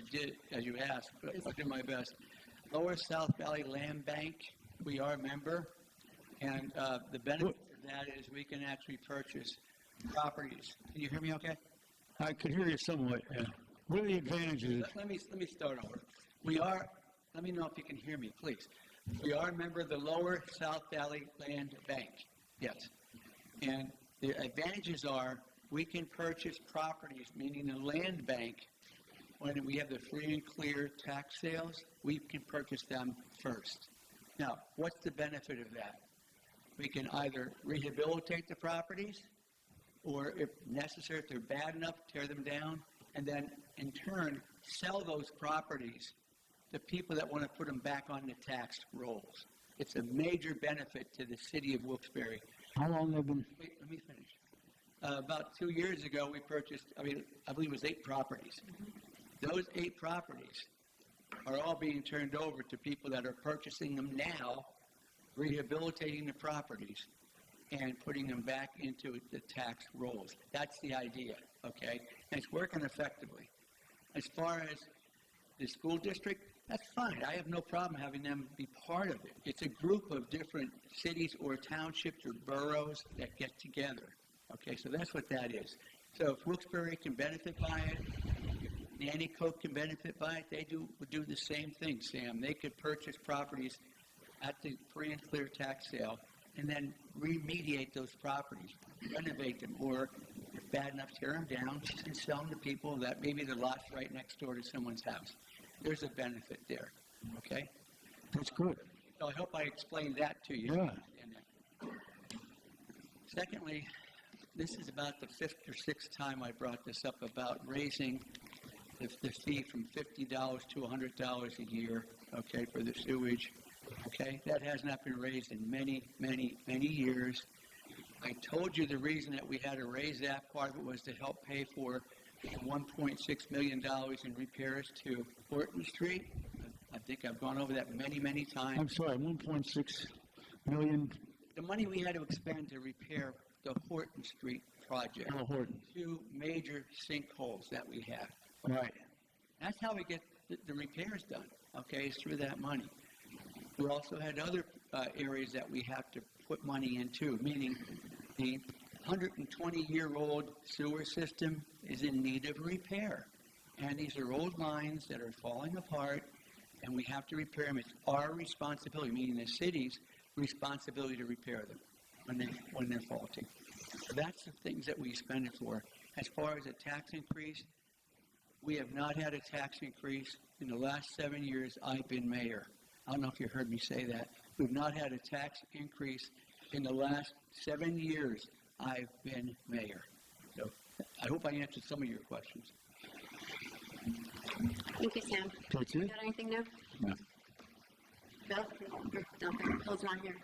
you asked, but I'll do my best. Lower South Valley Land Bank, we are a member, and the benefit of that is we can actually purchase properties. Can you hear me okay? I could hear you somewhat, yeah. What are the advantages? Let me start over. Let me know if you can hear me, please. We are a member of the Lower South Valley Land Bank, yes. And the advantages are we can purchase properties, meaning the land bank, when we have the free and clear tax sales, we can purchase them first. Now, what's the benefit of that? We can either rehabilitate the properties, or if necessary, if they're bad enough, tear them down, and then in turn, sell those properties to people that want to put them back on the tax rolls. It's a major benefit to the city of Wilkes-Barre. How long have been? Wait, let me finish. About 2 years ago, we purchased, I believe it was 8 properties. Those 8 properties are all being turned over to people that are purchasing them now, rehabilitating the properties, and putting them back into the tax rolls. That's the idea, okay? And it's working effectively. As far as the school district, that's fine. I have no problem having them be part of it. It's a group of different cities or townships or boroughs that get together. Okay, so that's what that is. So if Wilkes-Barre can benefit by it, if Nanticoke can benefit by it, they would do the same thing, Sam. They could purchase properties at the free and clear tax sale and then remediate those properties, renovate them, or if bad enough, tear them down and sell them to people that maybe the lot's right next door to someone's house. There's a benefit there, okay? That's good. So I hope I explained that to you. Yeah. Secondly, this is about the 5th or 6th time I brought this up about raising the fee from $50 to $100 a year, okay, for the sewage, okay? That has not been raised in many, many, many years. I told you the reason that we had to raise that part of it was to help pay for $1.6 million in repairs to Horton Street. I think I've gone over that many, many times. I'm sorry, 1.6 million. The money we had to expend to repair the Horton Street project. Oh, Horton. 2 major sinkholes that we have. Right. That's how we get the repairs done, okay, is through that money. We also had other areas that we have to put money into, meaning the 120-year-old sewer system is in need of repair. And these are old lines that are falling apart, and we have to repair them. It's our responsibility, meaning the city's responsibility to repair them when they're faulty. So that's the things that we spend it for. As far as a tax increase, we have not had a tax increase in the last 7 years I've been mayor. I don't know if you heard me say that. We've not had a tax increase in the last 7 years I've been mayor. So I hope I answered some of your questions. Thank you, Sam. That's You it? got anything new? No. Bill? No, Bill's not here.